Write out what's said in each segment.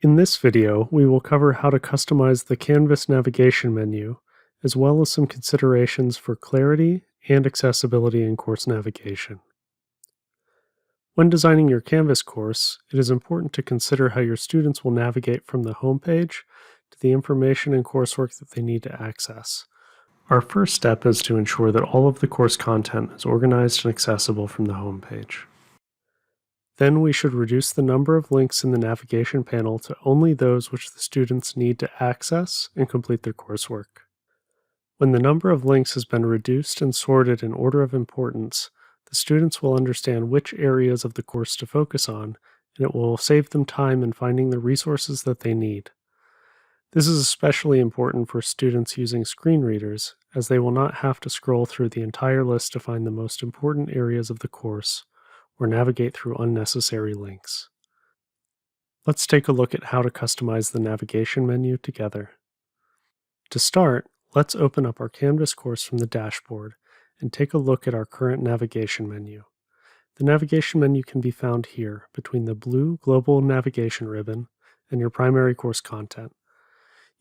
In this video, we will cover how to customize the Canvas navigation menu, as well as some considerations for clarity and accessibility in course navigation. When designing your Canvas course, it is important to consider how your students will navigate from the homepage to the information and coursework that they need to access. Our first step is to ensure that all of the course content is organized and accessible from the homepage. Then we should reduce the number of links in the navigation panel to only those which the students need to access and complete their coursework. When the number of links has been reduced and sorted in order of importance, the students will understand which areas of the course to focus on, and it will save them time in finding the resources that they need. This is especially important for students using screen readers, as they will not have to scroll through the entire list to find the most important areas of the course, or navigate through unnecessary links. Let's take a look at how to customize the navigation menu together. To start, let's open up our Canvas course from the dashboard and take a look at our current navigation menu. The navigation menu can be found here between the blue Global Navigation ribbon and your primary course content.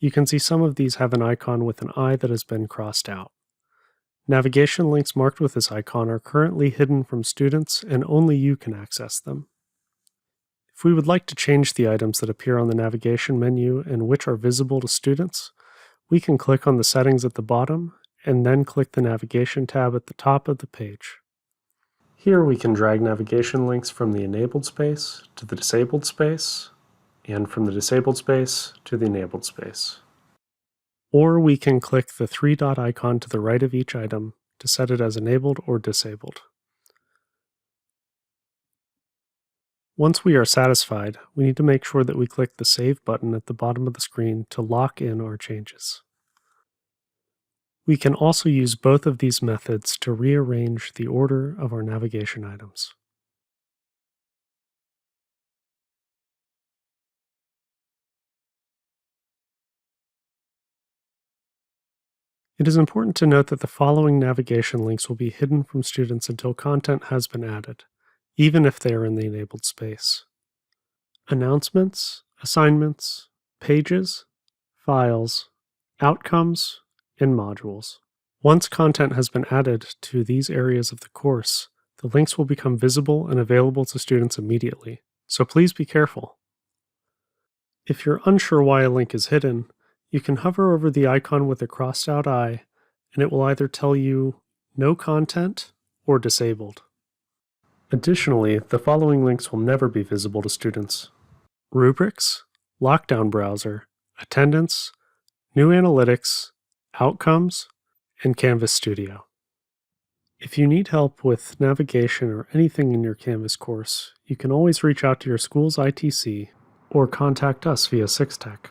You can see some of these have an icon with an eye that has been crossed out. Navigation links marked with this icon are currently hidden from students and only you can access them. If we would like to change the items that appear on the navigation menu and which are visible to students, we can click on the settings at the bottom and then click the navigation tab at the top of the page. Here we can drag navigation links from the enabled space to the disabled space and from the disabled space to the enabled space. Or we can click the three-dot icon to the right of each item to set it as enabled or disabled. Once we are satisfied, we need to make sure that we click the Save button at the bottom of the screen to lock in our changes. We can also use both of these methods to rearrange the order of our navigation items. It is important to note that the following navigation links will be hidden from students until content has been added, even if they are in the enabled space. Announcements, assignments, pages, files, outcomes, and modules. Once content has been added to these areas of the course, the links will become visible and available to students immediately, so please be careful. If you're unsure why a link is hidden, you can hover over the icon with a crossed out eye, and it will either tell you no content or disabled. Additionally, the following links will never be visible to students: rubrics, lockdown browser, attendance, new analytics, outcomes, and Canvas Studio. If you need help with navigation or anything in your Canvas course, you can always reach out to your school's ITC or contact us via 6Tech.